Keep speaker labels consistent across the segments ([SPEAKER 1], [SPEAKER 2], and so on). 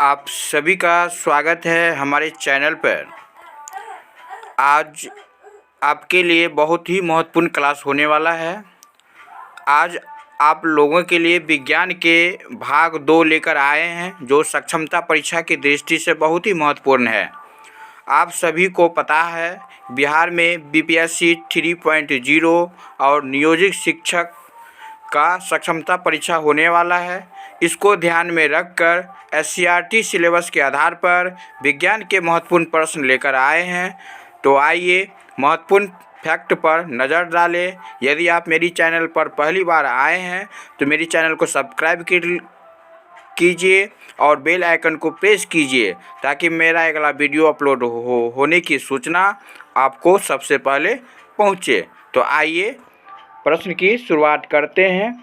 [SPEAKER 1] आप सभी का स्वागत है हमारे चैनल पर। आज आपके लिए बहुत ही महत्वपूर्ण क्लास होने वाला है। आज आप लोगों के लिए विज्ञान के भाग 2 लेकर आए हैं, जो सक्षमता परीक्षा की दृष्टि से बहुत ही महत्वपूर्ण है। आप सभी को पता है, बिहार में बीपीएससी 3.0 और नियोजित शिक्षक का सक्षमता परीक्षा होने वाला है। इसको ध्यान में रखकर एससीईआरटी सिलेबस के आधार पर विज्ञान के महत्वपूर्ण प्रश्न लेकर आए हैं। तो आइए महत्वपूर्ण फैक्ट पर नज़र डालें। यदि आप मेरी चैनल पर पहली बार आए हैं तो मेरी चैनल को सब्सक्राइब कीजिए और बेल आइकन को प्रेस कीजिए, ताकि मेरा अगला वीडियो अपलोड होने की सूचना आपको सबसे पहले पहुँचे। तो आइए प्रश्न की शुरुआत करते हैं।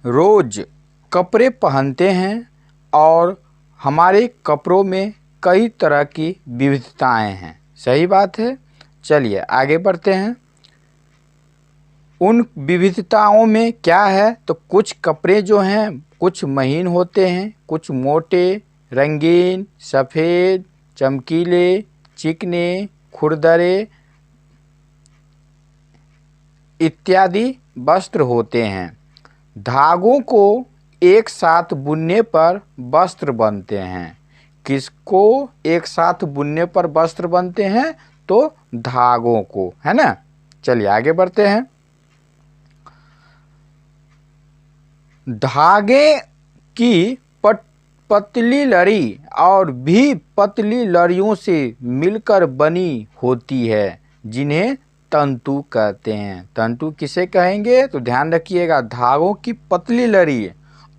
[SPEAKER 2] रोज कपड़े पहनते हैं और हमारे कपड़ों में कई तरह की विविधताएं हैं। सही बात है। चलिए आगे बढ़ते हैं। उन विविधताओं में क्या है, तो कुछ कपड़े जो हैं कुछ महीन होते हैं, कुछ मोटे, रंगीन, सफ़ेद, चमकीले, चिकने, खुरदरे इत्यादि वस्त्र होते हैं। धागों को एक साथ बुनने पर वस्त्र बनते हैं। किसको एक साथ बुनने पर वस्त्र बनते हैं? तो धागों को, है ना। चलिए आगे बढ़ते हैं। धागे की पतली लड़ी और भी पतली लड़ियों से मिलकर बनी होती है, जिन्हें तंतु कहते हैं। तंतु किसे कहेंगे? तो ध्यान रखिएगा, धागों की पतली लड़ी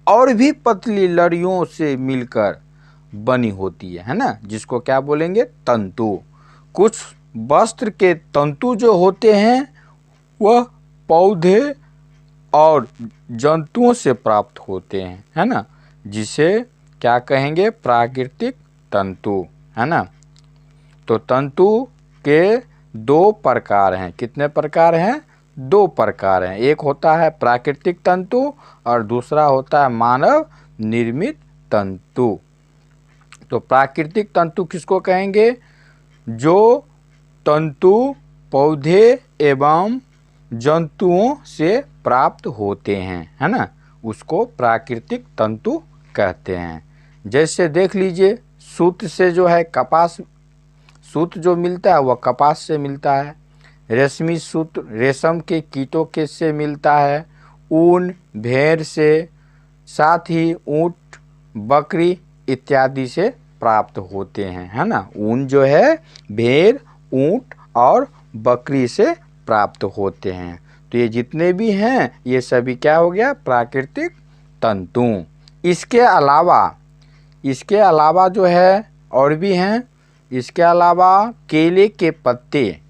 [SPEAKER 2] और भी पतली लड़ियों से मिलकर बनी होती है ना, जिसको क्या बोलेंगे? तंतु। कुछ वस्त्र के तंतु जो होते हैं वह पौधे और जंतुओं से प्राप्त होते हैं, है ना, जिसे क्या कहेंगे? प्राकृतिक तंतु, है ना। तो तंतु के 2 प्रकार हैं। कितने प्रकार हैं? 2 प्रकार हैं। एक होता है प्राकृतिक तंतु और दूसरा होता है मानव निर्मित तंतु। तो प्राकृतिक तंतु किसको कहेंगे? जो तंतु पौधे एवं जंतुओं से प्राप्त होते हैं, है ना, उसको प्राकृतिक तंतु कहते हैं। जैसे देख लीजिए, सूत से जो है कपास, सूत जो मिलता है वह कपास से मिलता है। रेशमी सूत रेशम के कीटों के से मिलता है। ऊन भेड़ से, साथ ही ऊँट, बकरी इत्यादि से प्राप्त होते हैं, है ना। ऊन जो है भेड़, ऊँट और बकरी से प्राप्त होते हैं। तो ये जितने भी हैं ये सभी क्या हो गया? प्राकृतिक तंतु। इसके अलावा जो है और भी हैं। इसके अलावा केले के पत्ते,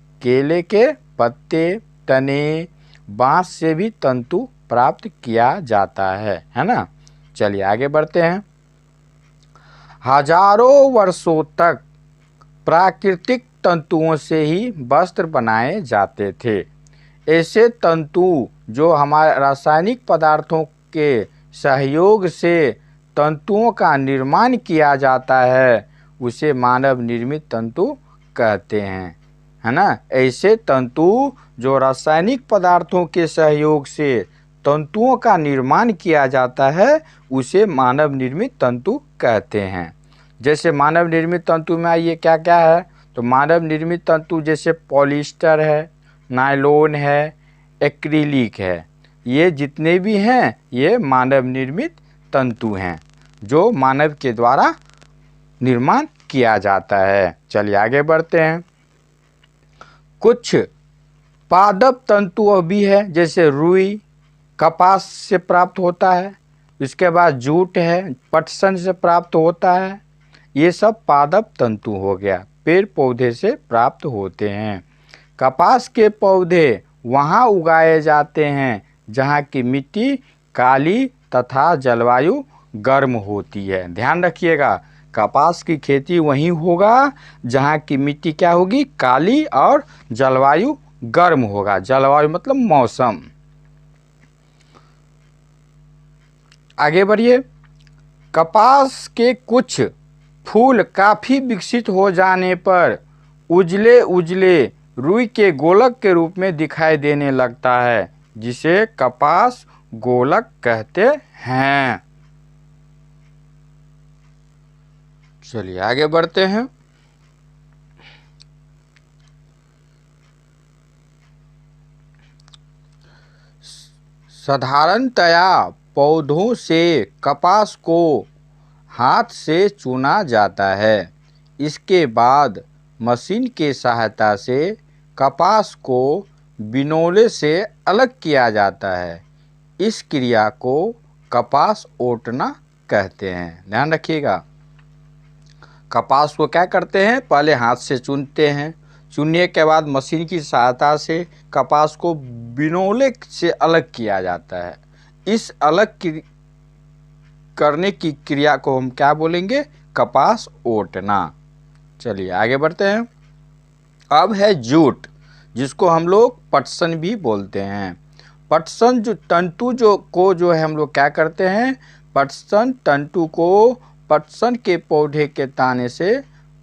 [SPEAKER 2] तने, बांस से भी तंतु प्राप्त किया जाता है ना। चलिए आगे बढ़ते हैं। हजारों वर्षों तक प्राकृतिक तंतुओं से ही वस्त्र बनाए जाते थे। ऐसे तंतु जो हमारे रासायनिक पदार्थों के सहयोग से तंतुओं का निर्माण किया जाता है, उसे मानव निर्मित तंतु कहते हैं, है ना। ऐसे तंतु जो रासायनिक पदार्थों के सहयोग से तंतुओं का निर्माण किया जाता है, उसे मानव निर्मित तंतु कहते हैं। जैसे मानव निर्मित तंतु में आइए क्या क्या है, तो मानव निर्मित तंतु जैसे पॉलिएस्टर है, नायलॉन है, एक्रिलिक है। ये जितने भी हैं ये मानव निर्मित तंतु हैं, जो मानव के द्वारा निर्माण किया जाता है। चलिए आगे बढ़ते हैं। कुछ पादप तंतु भी है, जैसे रुई कपास से प्राप्त होता है। इसके बाद जूट है, पटसन से प्राप्त होता है। ये सब पादप तंतु हो गया, पेड़ पौधे से प्राप्त होते हैं। कपास के पौधे वहाँ उगाए जाते हैं जहाँ की मिट्टी काली तथा जलवायु गर्म होती है। ध्यान रखिएगा, कपास की खेती वहीं होगा जहाँ की मिट्टी क्या होगी? काली और जलवायु गर्म होगा। जलवायु मतलब मौसम। आगे बढ़िए। कपास के कुछ फूल काफ़ी विकसित हो जाने पर उजले उजले रुई के गोलक के रूप में दिखाई देने लगता है, जिसे कपास गोलक कहते हैं। चलिए आगे बढ़ते हैं। साधारणतया पौधों से कपास को हाथ से चुना जाता है। इसके बाद मशीन की सहायता से कपास को बिनौले से अलग किया जाता है। इस क्रिया को कपास ओटना कहते हैं। ध्यान रखिएगा, कपास को क्या करते हैं, पहले हाथ से चुनते हैं, चुनने के बाद मशीन की सहायता से कपास को बिनौले से अलग किया जाता है। इस अलग करने की क्रिया को हम क्या बोलेंगे, कपास ओटना। चलिए आगे बढ़ते हैं। अब है जूट, जिसको हम लोग पटसन भी बोलते हैं। पटसन जो तंतु जो है हम लोग क्या करते हैं, पटसन तंतु को पटसन के पौधे के ताने से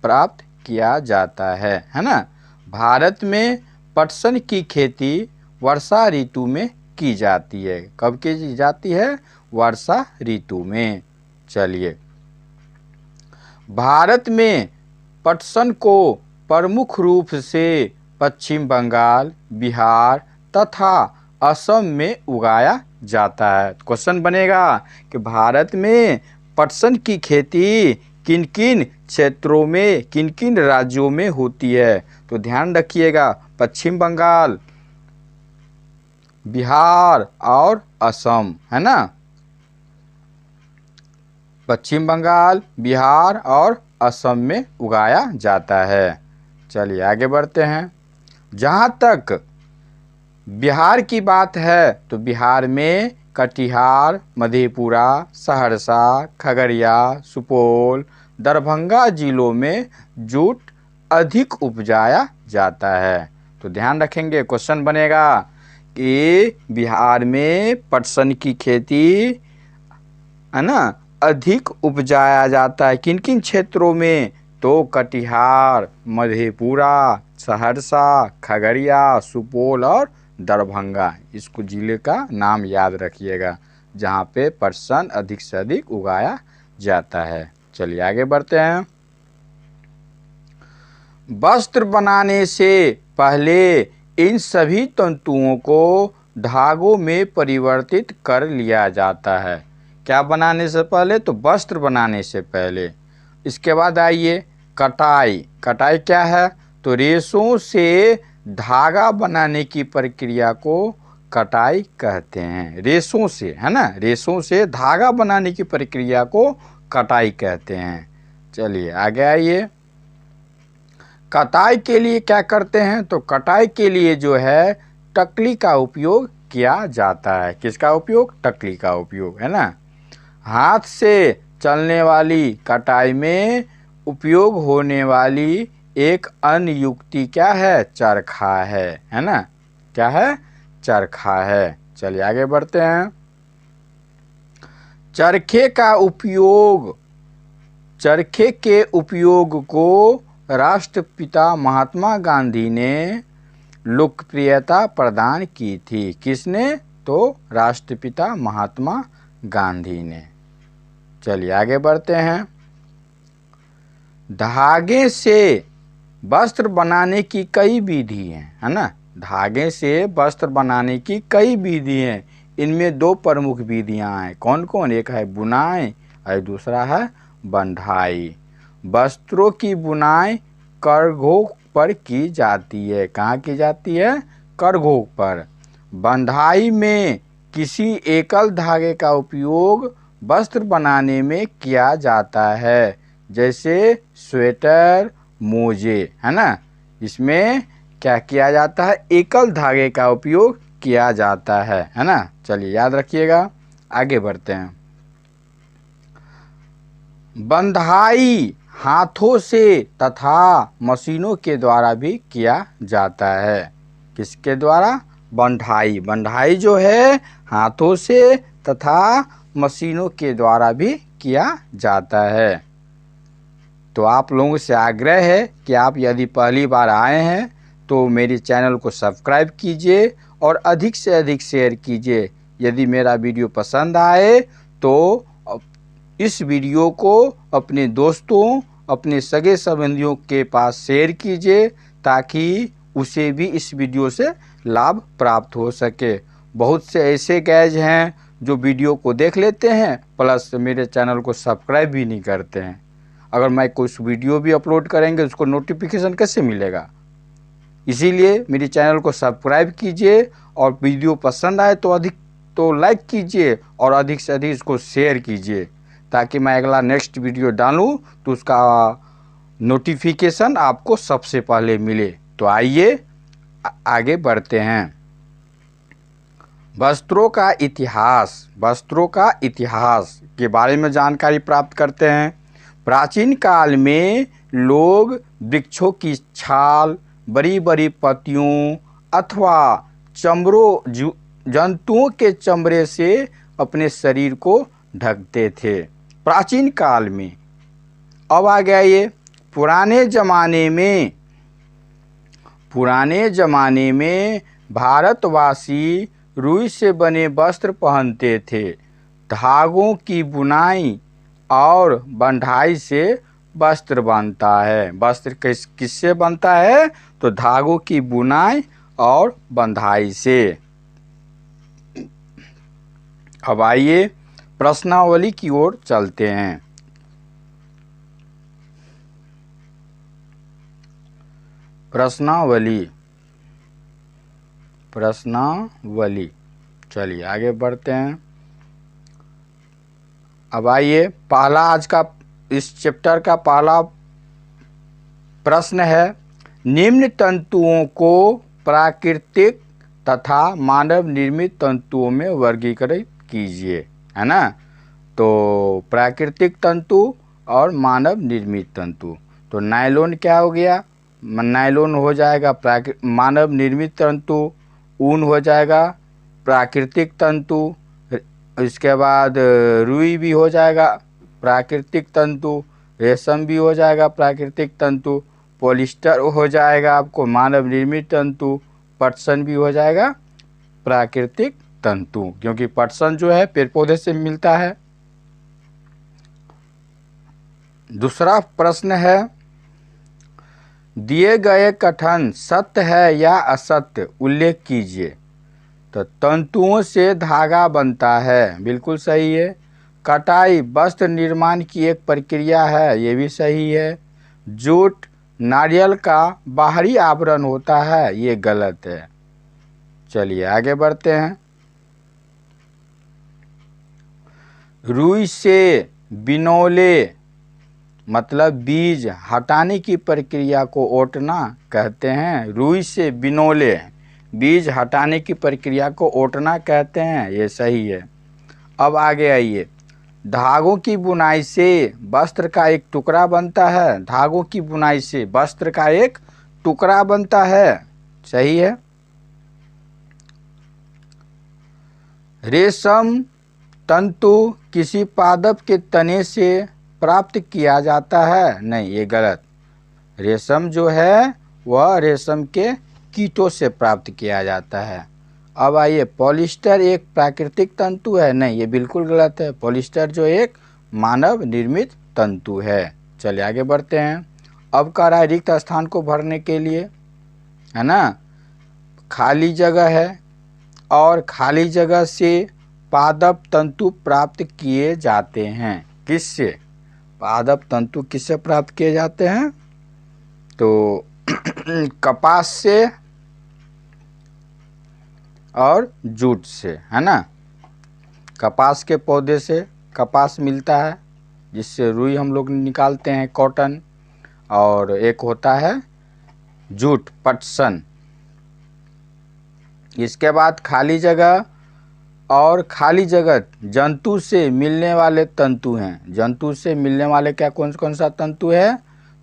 [SPEAKER 2] प्राप्त किया जाता है ना। भारत में पटसन की खेती वर्षा ऋतु में की जाती है। कब की जाती है, वर्षा ऋतु में। चलिए, भारत में पटसन को प्रमुख रूप से पश्चिम बंगाल, बिहार तथा असम में उगाया जाता है। क्वेश्चन बनेगा कि भारत में पटसन की खेती किन किन क्षेत्रों में, किन किन राज्यों में होती है। तो ध्यान रखिएगा, पश्चिम बंगाल, बिहार और असम, है ना। पश्चिम बंगाल, बिहार और असम में उगाया जाता है। चलिए आगे बढ़ते हैं। जहाँ तक बिहार की बात है तो बिहार में कटिहार, मधेपुरा, सहरसा, खगड़िया, सुपौल, दरभंगा जिलों में जूट अधिक उपजाया जाता है। तो ध्यान रखेंगे, क्वेश्चन बनेगा कि बिहार में पटसन की खेती, है ना, अधिक उपजाया जाता है किन किन क्षेत्रों में, तो कटिहार, मधेपुरा, सहरसा, खगड़िया, सुपौल और दरभंगा। इसको जिले का नाम याद रखिएगा जहाँ पे पटसन अधिक से अधिक उगाया जाता है। चलिए आगे बढ़ते हैं। वस्त्र बनाने से पहले इन सभी तंतुओं को धागों में परिवर्तित कर लिया जाता है। क्या बनाने से पहले, तो वस्त्र बनाने से पहले। इसके बाद आइए कटाई। कटाई क्या है, तो रेशों से धागा बनाने की प्रक्रिया को कटाई कहते हैं। रेशों से, है ना, रेशों से धागा बनाने की प्रक्रिया को कटाई कहते हैं। चलिए आगे आइए। कटाई के लिए क्या करते हैं, तो कटाई के लिए जो है टकली का उपयोग किया जाता है। किसका उपयोग, टकली का उपयोग, है ना। हाथ से चलने वाली कटाई में उपयोग होने वाली एक अन्य युक्ति क्या है, चरखा है ना। क्या है, चरखा है। चलिए आगे बढ़ते हैं। चरखे के उपयोग को राष्ट्रपिता महात्मा गांधी ने लोकप्रियता प्रदान की थी। किसने, तो राष्ट्रपिता महात्मा गांधी ने। चलिए आगे बढ़ते हैं। धागे से वस्त्र बनाने की कई विधि हैं, है ना। धागे से वस्त्र बनाने की कई विधि हैं। इनमें दो प्रमुख विधियां हैं। कौन कौन, एक है बुनाई और दूसरा है बंधाई। वस्त्रों की बुनाई करघों पर की जाती है। कहाँ की जाती है, करघों पर। बंधाई में किसी एकल धागे का उपयोग वस्त्र बनाने में किया जाता है, जैसे स्वेटर, मोजे, है ना। इसमें क्या किया जाता है, एकल धागे का उपयोग किया जाता है ना। चलिए याद रखिएगा, आगे बढ़ते हैं। बंधाई हाथों से तथा मशीनों के द्वारा भी किया जाता है। किसके द्वारा, बंधाई। बंधाई जो है हाथों से तथा मशीनों के द्वारा भी किया जाता है। तो आप लोगों से आग्रह है कि आप यदि पहली बार आए हैं तो मेरे चैनल को सब्सक्राइब कीजिए और अधिक से अधिक शेयर कीजिए। यदि मेरा वीडियो पसंद आए तो इस वीडियो को अपने दोस्तों, अपने सगे संबंधियों के पास शेयर कीजिए ताकि उसे भी इस वीडियो से लाभ प्राप्त हो सके। बहुत से ऐसे गैज हैं जो वीडियो को देख लेते हैं प्लस मेरे चैनल को सब्सक्राइब भी नहीं करते हैं। अगर मैं कुछ वीडियो भी अपलोड करेंगे उसको नोटिफिकेशन कैसे मिलेगा? इसीलिए मेरे चैनल को सब्सक्राइब कीजिए और वीडियो पसंद आए तो लाइक कीजिए और अधिक से अधिक इसको शेयर कीजिए ताकि मैं अगला नेक्स्ट वीडियो डालूं तो उसका नोटिफिकेशन आपको सबसे पहले मिले। तो आइए आगे बढ़ते हैं। वस्त्रों का इतिहास के बारे में जानकारी प्राप्त करते हैं। प्राचीन काल में लोग वृक्षों की छाल, बड़ी बड़ी पत्तियों अथवा जंतुओं के चमड़े से अपने शरीर को ढकते थे प्राचीन काल में। अब आ गया ये पुराने ज़माने में भारतवासी रुई से बने वस्त्र पहनते थे। धागों की बुनाई और बंधाई से वस्त्र बनता है। वस्त्र किससे बनता है? तो धागों की बुनाई और बंधाई से। अब आइए प्रश्नावली की ओर चलते हैं। प्रश्नावली चलिए आगे बढ़ते हैं। अब आइए पहला आज का इस चैप्टर का पहला प्रश्न है, निम्न तंतुओं को प्राकृतिक तथा मानव निर्मित तंतुओं में वर्गीकृत कीजिए, है ना। तो प्राकृतिक तंतु और मानव निर्मित तंतु, तो नायलॉन क्या हो गया? नायलॉन हो जाएगा मानव निर्मित तंतु, ऊन हो जाएगा प्राकृतिक तंतु, इसके बाद रुई भी हो जाएगा प्राकृतिक तंतु, रेशम भी हो जाएगा प्राकृतिक तंतु, पॉलिस्टर हो जाएगा आपको मानव निर्मित तंतु, पटसन भी हो जाएगा प्राकृतिक तंतु, क्योंकि पटसन जो है पेड़ पौधे से मिलता है। दूसरा प्रश्न है, दिए गए कथन सत्य है या असत्य उल्लेख कीजिए। तो तंतुओं से धागा बनता है, बिल्कुल सही है। कटाई वस्त्र निर्माण की एक प्रक्रिया है, ये भी सही है। जूट नारियल का बाहरी आवरण होता है, ये गलत है। चलिए आगे बढ़ते हैं। रुई से बिनौले मतलब बीज हटाने की प्रक्रिया को ओटना कहते हैं। रुई से बिनौले बीज हटाने की प्रक्रिया को ओटना कहते हैं, ये सही है। अब आगे आइए, धागों की बुनाई से वस्त्र का एक टुकड़ा बनता है। धागों की बुनाई से वस्त्र का एक टुकड़ा बनता है, सही है। रेशम तंतु किसी पादप के तने से प्राप्त किया जाता है, नहीं ये गलत। रेशम जो है वह रेशम के कीटों से प्राप्त किया जाता है। अब आइए, पॉलिस्टर एक प्राकृतिक तंतु है, नहीं ये बिल्कुल गलत है। पॉलिस्टर जो एक मानव निर्मित तंतु है। चलिए आगे बढ़ते हैं। अब कह रहा है रिक्त स्थान को भरने के लिए, है ना, खाली जगह है और खाली जगह से पादप तंतु प्राप्त किए जाते हैं। किससे? पादप तंतु किससे प्राप्त किए जाते हैं? तो कपास से और जूट से, है ना। कपास के पौधे से कपास मिलता है जिससे रुई हम लोग निकालते हैं, कॉटन, और एक होता है जूट पटसन। इसके बाद खाली जगह, और खाली जगह जंतु से मिलने वाले तंतु हैं। जंतु से मिलने वाले क्या कौन सा तंतु है?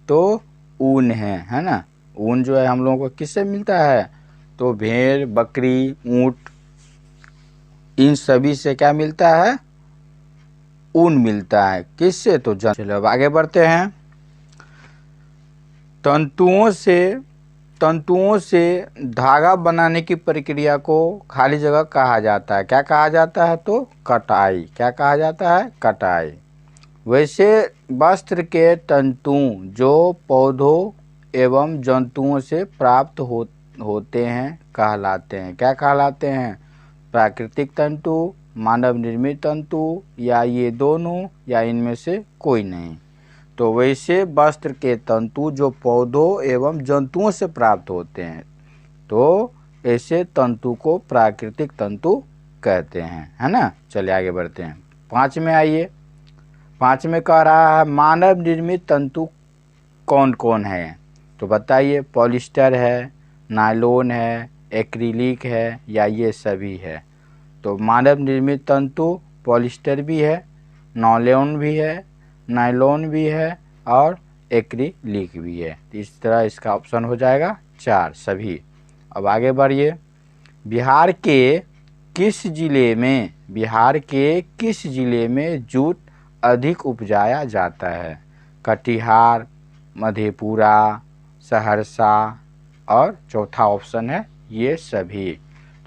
[SPEAKER 2] तो ऊन है ना। ऊन जो है हम लोगों को किससे मिलता है? तो भेड़, बकरी, ऊंट, इन सभी से क्या मिलता है? ऊन मिलता है। किससे? तो चलो अब आगे बढ़ते हैं। तंतुओं से धागा बनाने की प्रक्रिया को खाली जगह कहा जाता है। क्या कहा जाता है? तो कटाई। क्या कहा जाता है? कटाई। वैसे वस्त्र के तंतु जो पौधों एवं जंतुओं से प्राप्त होते हैं कहलाते हैं। क्या कहलाते हैं? प्राकृतिक तंतु, मानव निर्मित तंतु, या ये दोनों, या इनमें से कोई नहीं। तो वैसे वस्त्र के तंतु जो पौधों एवं जंतुओं से प्राप्त होते हैं, तो ऐसे तंतु को प्राकृतिक तंतु कहते हैं, है ना। चलिए आगे बढ़ते हैं। 5 में आइए। 5 में कह रहा है मानव निर्मित तंतु कौन कौन है? तो बताइए। पॉलिस्टर है, नायलॉन है, एक्रिलिक है, या ये सभी है। तो मानव निर्मित तंतु पॉलिस्टर भी है, नायलॉन भी है, नायलॉन भी है और एक्रिलिक भी है। इस तरह इसका ऑप्शन हो जाएगा 4 सभी। अब आगे बढ़िए। बिहार के किस जिले में जूट अधिक उपजाया जाता है? कटिहार, मधेपुरा, सहरसा और चौथा ऑप्शन है ये सभी।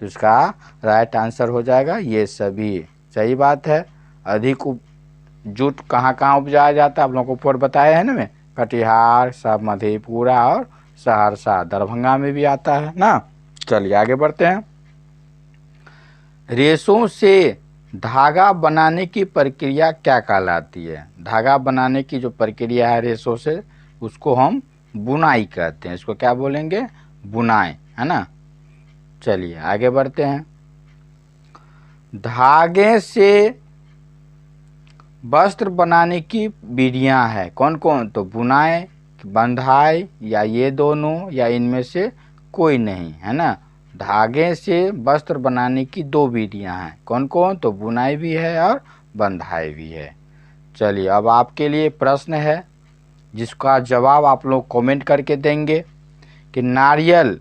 [SPEAKER 2] तो इसका राइट आंसर हो जाएगा ये सभी। सही बात है। अधिक जूट कहाँ कहाँ उपजाया जाता है आप लोगों को ऊपर बताया है ना मैं। कटिहार, सब मधेपुरा और सहरसा, दरभंगा में भी आता है ना। चलिए आगे बढ़ते हैं। रेशों से धागा बनाने की प्रक्रिया क्या कहलाती है? धागा बनाने की जो प्रक्रिया है रेशों से, उसको हम बुनाई कहते हैं। इसको क्या बोलेंगे? बुनाई, है ना। चलिए आगे बढ़ते हैं। धागे से वस्त्र बनाने की विधियां हैं कौन कौन? तो बुनाई, बंधाई, या ये दोनों, या इनमें से कोई नहीं, है ना। धागे से वस्त्र बनाने की 2 विधियां हैं। कौन कौन? तो बुनाई भी है और बंधाई भी है। चलिए अब आपके लिए प्रश्न है जिसका जवाब आप लोग कमेंट करके देंगे कि नारियल,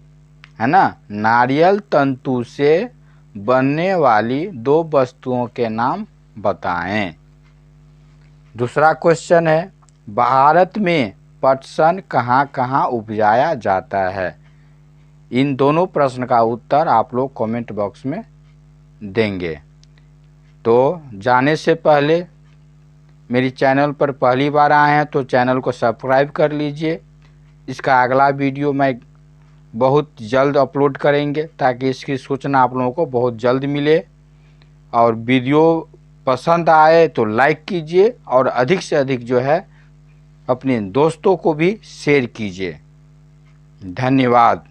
[SPEAKER 2] है ना, नारियल तंतु से बनने वाली 2 वस्तुओं के नाम बताएं। दूसरा क्वेश्चन है भारत में पटसन कहाँ कहाँ उपजाया जाता है? इन दोनों प्रश्न का उत्तर आप लोग कमेंट बॉक्स में देंगे। तो जाने से पहले मेरी चैनल पर पहली बार आए हैं तो चैनल को सब्सक्राइब कर लीजिए। इसका अगला वीडियो मैं बहुत जल्द अपलोड करेंगे ताकि इसकी सूचना आप लोगों को बहुत जल्द मिले। और वीडियो पसंद आए तो लाइक कीजिए और अधिक से अधिक जो है अपने दोस्तों को भी शेयर कीजिए। धन्यवाद।